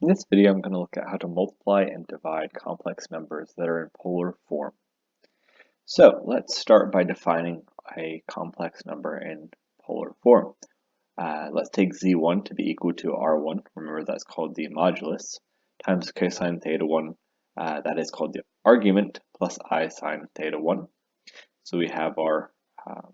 In this video, I'm going to look at how to multiply and divide complex numbers that are in polar form. So let's start by defining a complex number in polar form. Let's take z1 to be equal to r1. Remember, that's called the modulus, times cosine theta 1. That is called the argument, plus I sine theta 1. So we have our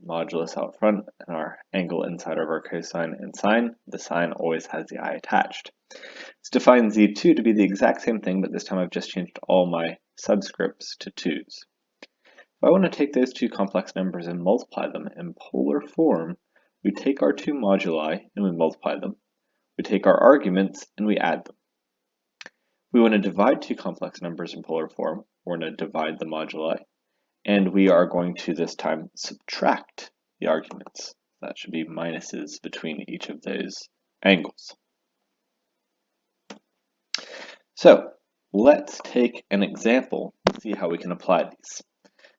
modulus out front and our angle inside of our cosine and sine. The sine always has the I attached. Let's define z2 to be the exact same thing, but this time I've just changed all my subscripts to 2's. If I want to take those two complex numbers and multiply them in polar form, we take our two moduli and we multiply them. We take our arguments and we add them. We want to divide two complex numbers in polar form. We're going to divide the moduli, and we are going to this time subtract the arguments. That should be minuses between each of those angles. So let's take an example and see how we can apply these.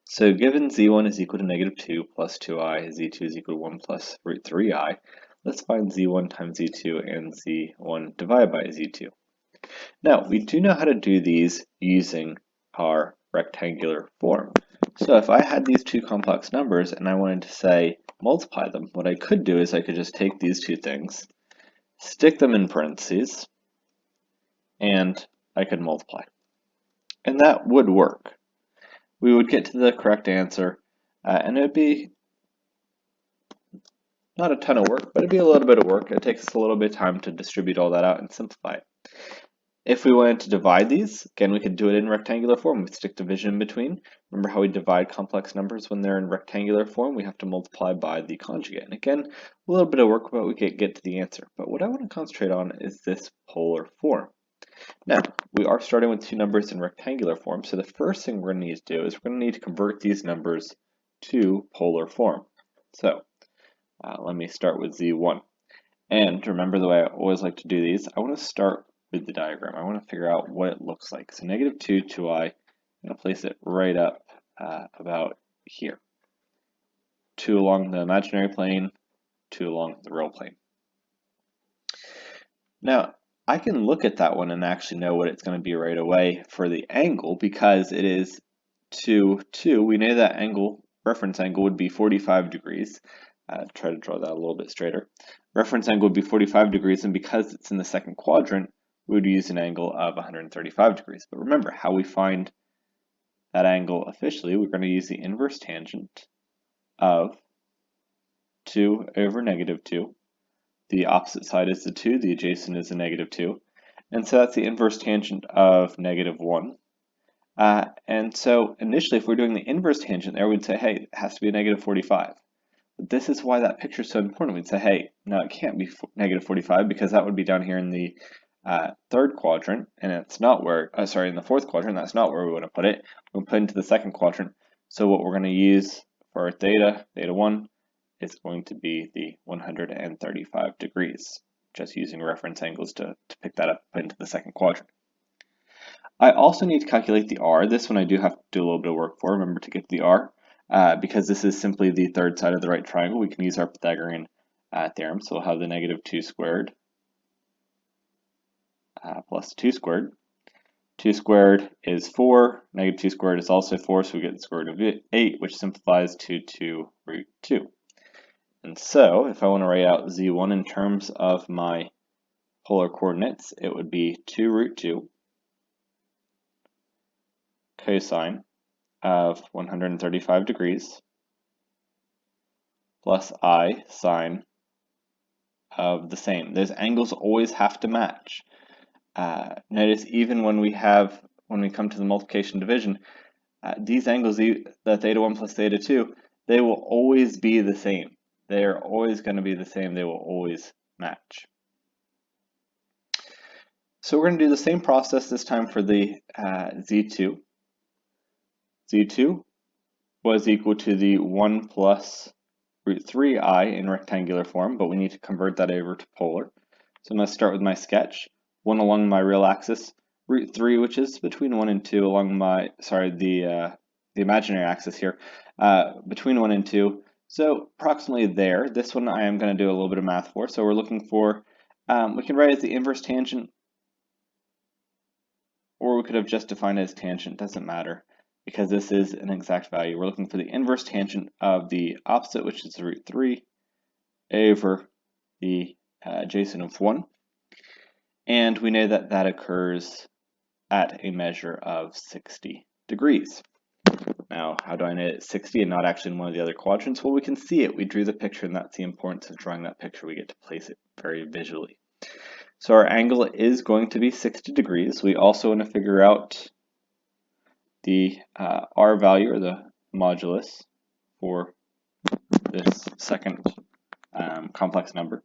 So given z1 is equal to negative 2 plus 2i, z2 is equal to 1 plus root 3i, let's find z1 times z2 and z1 divided by z2. Now, we do know how to do these using our rectangular form. So if I had these two complex numbers and I wanted to say multiply them, what I could do is I could just take these two things, stick them in parentheses, and I could multiply. And that would work. We would get to the correct answer, and it would be not a ton of work, but it'd be a little bit of work. It takes us a little bit of time to distribute all that out and simplify it. If we wanted to divide these, again, we could do it in rectangular form. We stick division in between. Remember how we divide complex numbers when they're in rectangular form? We have to multiply by the conjugate. And again, a little bit of work, but we could get to the answer. But what I want to concentrate on is this polar form. Now, we are starting with two numbers in rectangular form, so the first thing we're going to need to do is we're going to need to convert these numbers to polar form. So let me start with z1. And remember the way I always like to do these, I want to start with the diagram. I want to figure out what it looks like. So negative 2, 2i, I'm going to place it right up about here. 2 along the imaginary plane, 2 along the real plane. Now, I can look at that one and actually know what it's going to be right away for the angle because it is 2, 2. We know that angle, reference angle, would be 45 degrees. Try to draw that a little bit straighter. Reference angle would be 45 degrees, and because it's in the second quadrant, we would use an angle of 135 degrees. But remember, how we find that angle officially, we're going to use the inverse tangent of 2 over negative 2. The opposite side is the 2, the adjacent is the negative 2. And so that's the inverse tangent of negative 1. And so initially, if we're doing the inverse tangent there, we'd say, hey, it has to be a negative 45. But this is why that picture is so important. We'd say, hey, no, it can't be negative 45 because that would be down here in the third quadrant, and it's not where, in the fourth quadrant, that's not where we want to put it. We'll put it into the second quadrant. So what we're going to use for our theta 1, is going to be the 135 degrees, just using reference angles to pick that up into the second quadrant. I also need to calculate the r. This one I do have to do a little bit of work for. Remember to get the r, because this is simply the third side of the right triangle. We can use our Pythagorean theorem. So we'll have the negative 2 squared plus 2 squared. 2 squared is 4. Negative 2 squared is also 4, so we get the square root of 8, which simplifies to 2 root 2. And so, if I want to write out z1 in terms of my polar coordinates, it would be 2 root 2 cosine of 135 degrees plus I sine of the same. Those angles always have to match. Notice even when we come to the multiplication division, these angles, the theta 1 plus theta 2, they will always be the same. They are always going to be the same. They will always match. So we're going to do the same process this time for the z2. z2 was equal to the 1 plus root 3i in rectangular form, but we need to convert that over to polar. So I'm going to start with my sketch. 1 along my real axis, root 3, which is between 1 and 2 along my, the imaginary axis here, between 1 and 2. So approximately there. This one I am going to do a little bit of math for. So we're looking for, we can write as the inverse tangent we could have just defined it as tangent, doesn't matter, because this is an exact value. We're looking for the inverse tangent of the opposite, which is root 3, over the adjacent of 1. And we know that that occurs at a measure of 60 degrees. Now, how do I know it's 60 and not actually in one of the other quadrants? Well, we can see it. We drew the picture, and that's the importance of drawing that picture. We get to place it very visually. So our angle is going to be 60 degrees. We also want to figure out the R value, or the modulus, for this second complex number.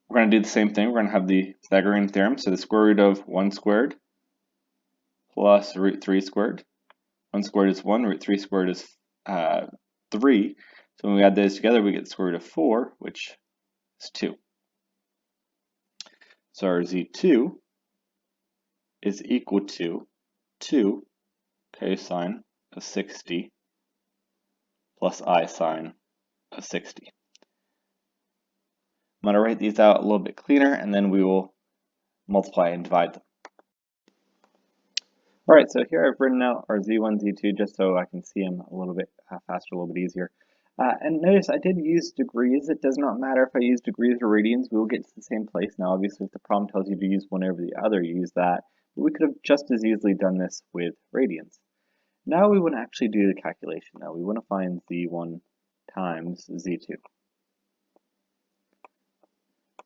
We're going to do the same thing. We're going to have the Pythagorean theorem. So the square root of 1 squared plus root 3 squared. 1 squared is 1, root 3 squared is 3. So when we add those together, we get the square root of 4, which is 2. So our Z2 is equal to 2 cosine of 60 plus I sine of 60. I'm going to write these out a little bit cleaner, and then we will multiply and divide them. All right, so here I've written out our Z1, Z2 just so I can see them a little bit faster, a little bit easier. And notice I did use degrees. It does not matter if I use degrees or radians, we will get to the same place. Now, obviously, if the problem tells you to use one over the other, use that. But we could have just as easily done this with radians. Now we want to actually do the calculation. Now we want to find Z1 times Z2.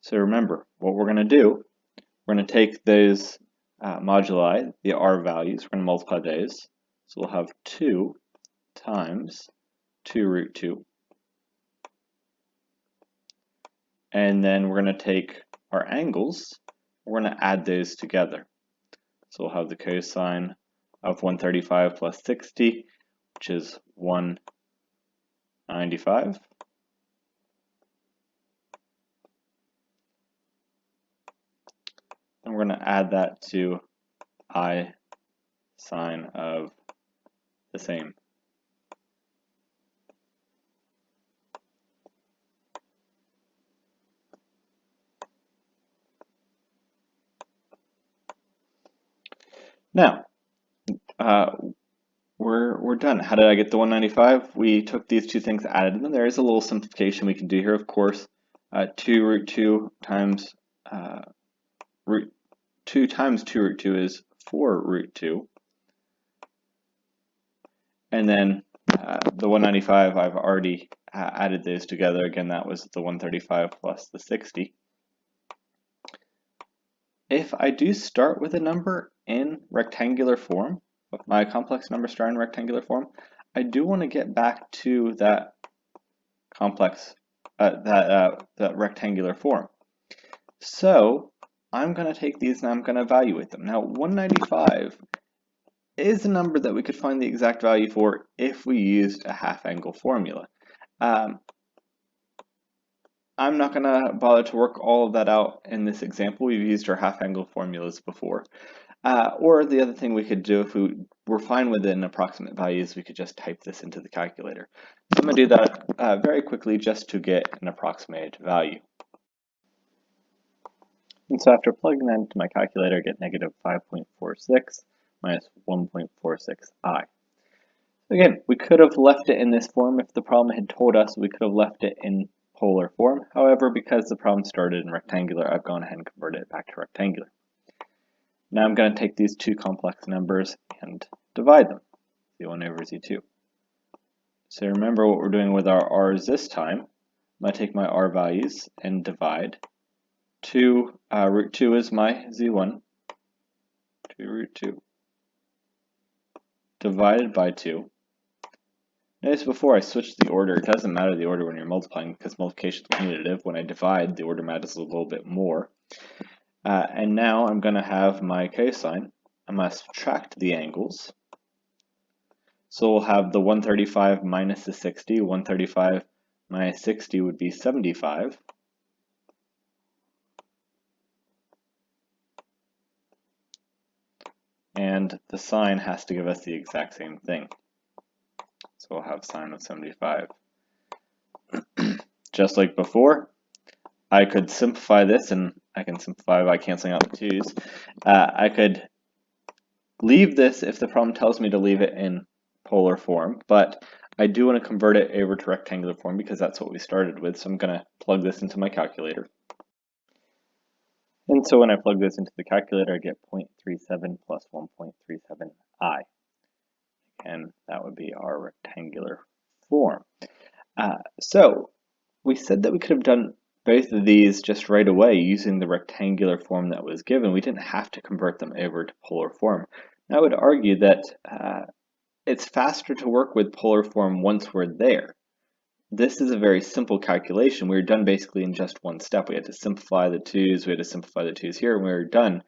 So remember, what we're going to do, we're going to take those moduli, the R values, we're going to multiply those. So we'll have 2 times 2 root 2. And then we're going to take our angles, we're going to add those together. So we'll have the cosine of 135 plus 60, which is 195. And we're going to add that to I sine of the same. Now, we're done. How did I get the 195? We took these two things, added them. There is a little simplification we can do here, of course. 2 root 2 times root 2 times 2 root 2 is 4 root 2. And then the 195, I've already added those together. Again, that was the 135 plus the 60. If I do start with a number in rectangular form, if my complex number start in rectangular form, I do want to get back to that complex, that rectangular form. So I'm going to take these and I'm going to evaluate them. Now 195 is a number that we could find the exact value for if we used a half angle formula. I'm not going to bother to work all of that out in this example. We've used our half angle formulas before. Or the other thing we could do, if we were fine within approximate values, we could just type this into the calculator. So I'm going to do that very quickly just to get an approximated value. And so after plugging that into my calculator, I get negative 5.46 minus 1.46i. Again, we could have left it in this form if the problem had told us we could have left it in polar form. However, because the problem started in rectangular, I've gone ahead and converted it back to rectangular. Now I'm going to take these two complex numbers and divide them, Z1 over Z2. So remember what we're doing with our R's this time. I'm going to take my R values and divide. 2 root 2 is my Z1, 2 root 2, divided by 2. Notice before I switched the order, it doesn't matter the order when you're multiplying because multiplication is commutative. When I divide, the order matters a little bit more. And now I'm going to have my cosine. I must subtract the angles. So we'll have the 135 minus the 60. 135 minus 60 would be 75. And the sine has to give us the exact same thing. So we'll have sine of 75. Just like before, I could simplify this, and I can simplify by canceling out the 2's. I could leave this if the problem tells me to leave it in polar form, but I do want to convert it over to rectangular form because that's what we started with. So I'm going to plug this into my calculator. And so when I plug this into the calculator, I get 0.37 plus 1.37i. And that would be our rectangular form. So we said that we could have done both of these just right away using the rectangular form that was given. We didn't have to convert them over to polar form. I would argue that it's faster to work with polar form once we're there. This is a very simple calculation. We were done basically in just one step. We had to simplify the 2's, we had to simplify the 2's here, and we were done.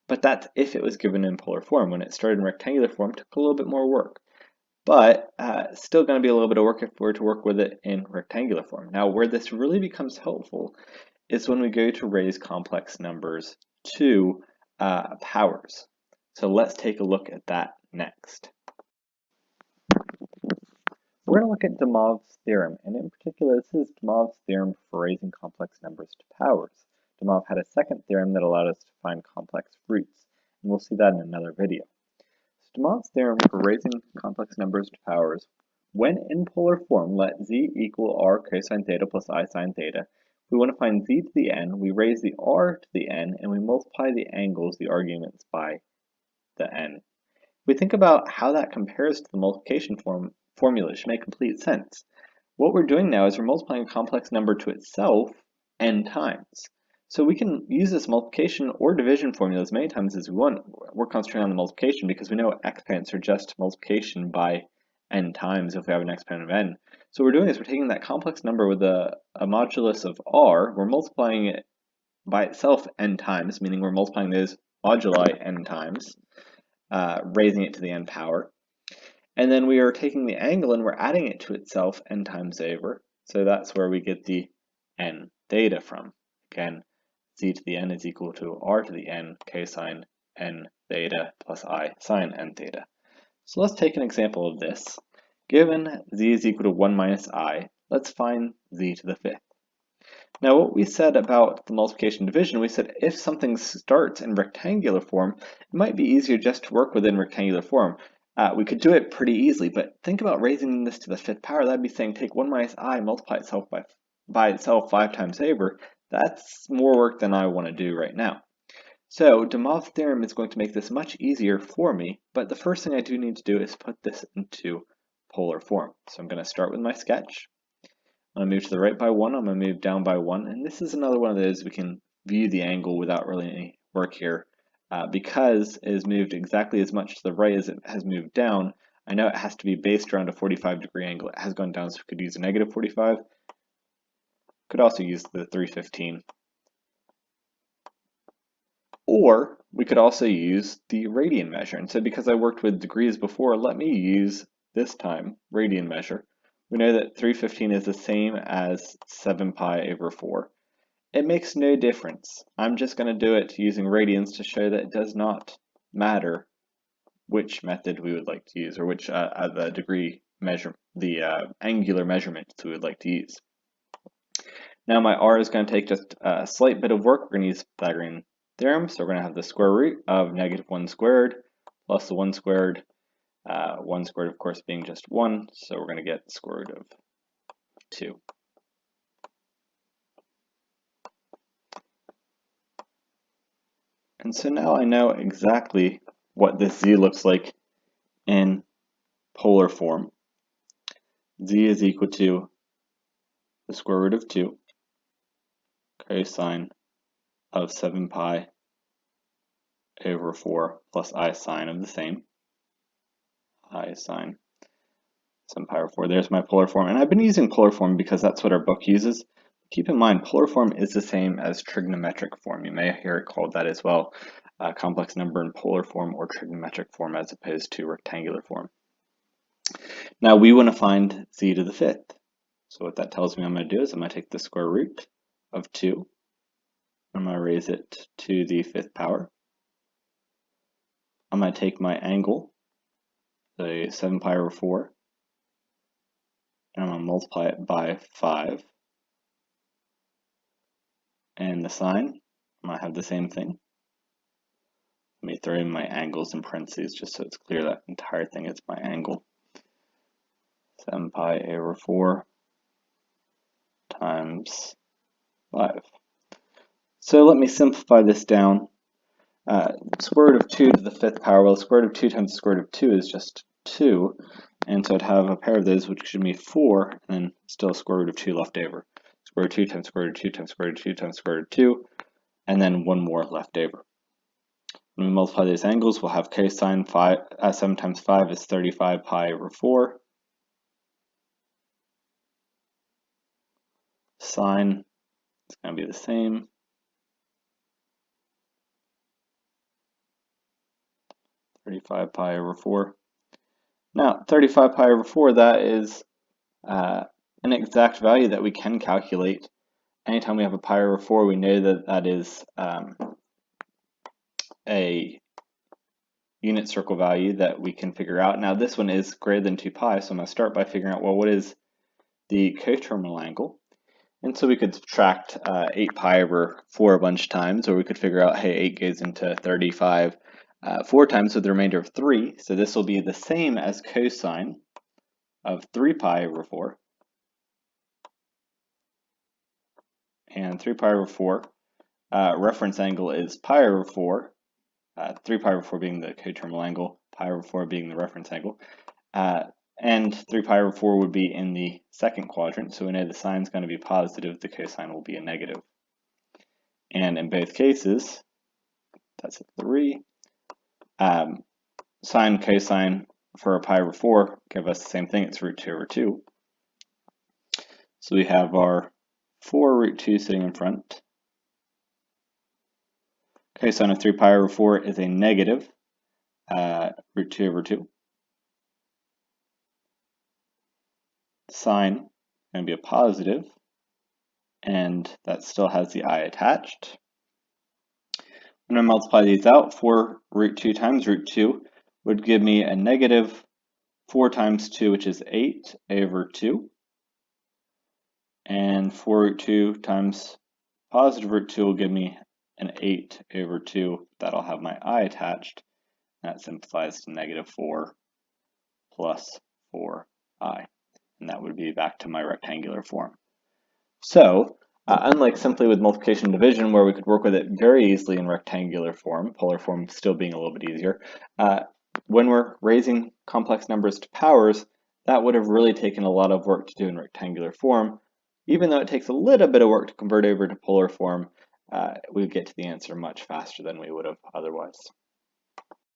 But that's if it was given in polar form. When it started in rectangular form, it took a little bit more work. But still going to be a little bit of work if we're to work with it in rectangular form. Now, where this really becomes helpful is when we go to raise complex numbers to powers. So let's take a look at that next. We're going to look at Demas theorem, and in particular, this is Demas theorem for raising complex numbers to powers. Demas had a second theorem that allowed us to find complex roots, and we'll see that in another video. So Demas theorem for raising complex numbers to powers. When in polar form, let z equal r cosine theta plus I sine theta. If we want to find z to the n, we raise the r to the n, and we multiply the angles, the arguments, by the n. We think about how that compares to the multiplication formula. It should make complete sense. What we're doing now is we're multiplying a complex number to itself n times. So we can use this multiplication or division formula as many times as we want. We're concentrating on the multiplication because we know exponents are just multiplication by n times if we have an exponent of n. So what we're doing is we're taking that complex number with a modulus of r, we're multiplying it by itself n times, meaning we're multiplying those moduli n times. Raising it to the n power. And then we are taking the angle and we're adding it to itself n times over. So that's where we get the n theta from. Again, z to the n is equal to r to the n cosine n theta plus I sine n theta. So let's take an example of this. Given z is equal to 1 minus I, let's find z to the fifth. Now what we said about the multiplication division, we said if something starts in rectangular form, it might be easier just to work within rectangular form. We could do it pretty easily, but think about raising this to the fifth power. That'd be saying take 1 minus I, multiply itself by itself 5 times over. That's more work than I want to do right now. So Demas theorem is going to make this much easier for me, but the first thing I do need to do is put this into polar form. So I'm going to start with my sketch. I'm going to move to the right by 1, I'm going to move down by 1, and this is another one of those we can view the angle without really any work here. Because it has moved exactly as much to the right as it has moved down, I know it has to be based around a 45-degree angle. It has gone down, so we could use a negative 45. Could also use the 315. Or we could also use the radian measure. And so because I worked with degrees before, let me use, this time, radian measure. We know that 315 is the same as 7 pi over 4. It makes no difference. I'm just going to do it using radians to show that it does not matter which method we would like to use, or which the degree measure, the angular measurements we would like to use. Now my r is going to take just a slight bit of work. We're going to use Pythagorean theorem, so we're going to have the square root of negative 1 squared plus the 1 squared. 1 squared, of course, being just 1, so we're going to get the square root of 2. And so now I know exactly what this z looks like in polar form. Z is equal to the square root of 2 cosine of 7 pi over 4 plus I sine of the same. I sine 7 pi over 4. There's my polar form. And I've been using polar form because that's what our book uses. Keep in mind, polar form is the same as trigonometric form. You may hear it called that as well. Complex number in polar form or trigonometric form as opposed to rectangular form. Now we want to find z to the fifth. So what that tells me I'm going to do is I'm going to take the square root of 2. I'm going to raise it to the fifth power. I'm going to take my angle, the 7 pi over 4, and I'm going to multiply it by 5. And the sine, I'm going to have the same thing. Let me throw in my angles in parentheses just so it's clear that entire thing is my angle. 7 pi a over 4 times 5. So let me simplify this down. Square root of 2 to the 5th power, well, square root of 2 times the square root of 2 is just 2, and so I'd have a pair of those which should be 4, and then still a square root of 2 left over. Square root of 2 times square root of 2 times square root of 2 times square root of 2, and then one more left over. When we multiply these angles, we'll have cosine 7 times 5 is 35 pi over 4. Sine is going to be the same. .35 pi over 4. Now, 35 pi over 4, that is an exact value that we can calculate. Anytime we have a pi over 4, we know that that is a unit circle value that we can figure out. Now, this one is greater than 2 pi, so I'm going to start by figuring out, well, what is the coterminal angle? And so we could subtract 8 pi over 4 a bunch of times, or we could figure out, hey, 8 goes into 35 4 times with the remainder of 3. So this will be the same as cosine of 3 pi over 4. And 3 pi over 4, reference angle is pi over 4, 3 pi over 4 being the coterminal angle, pi over 4 being the reference angle. And 3 pi over 4 would be in the second quadrant, so we know the sine is going to be positive, the cosine will be a negative. And in both cases, that's a 3. Sine, cosine for a pi over 4 give us the same thing, it's root 2 over 2. So we have our 4 root 2 sitting in front. Cosine of 3 pi over 4 is a negative root 2 over 2. Sine is going to be a positive, and that still has the I attached. When I multiply these out, 4 root 2 times root 2 would give me a negative 4 times 2, which is 8 over 2. And 4 root 2 times positive root 2 will give me an 8 over 2. That'll have my I attached. That simplifies to negative 4 plus 4i. And that would be back to my rectangular form. So, unlike simply with multiplication and division, where we could work with it very easily in rectangular form, polar form still being a little bit easier, when we're raising complex numbers to powers, that would have really taken a lot of work to do in rectangular form. Even though it takes a little bit of work to convert over to polar form, we would get to the answer much faster than we would have otherwise.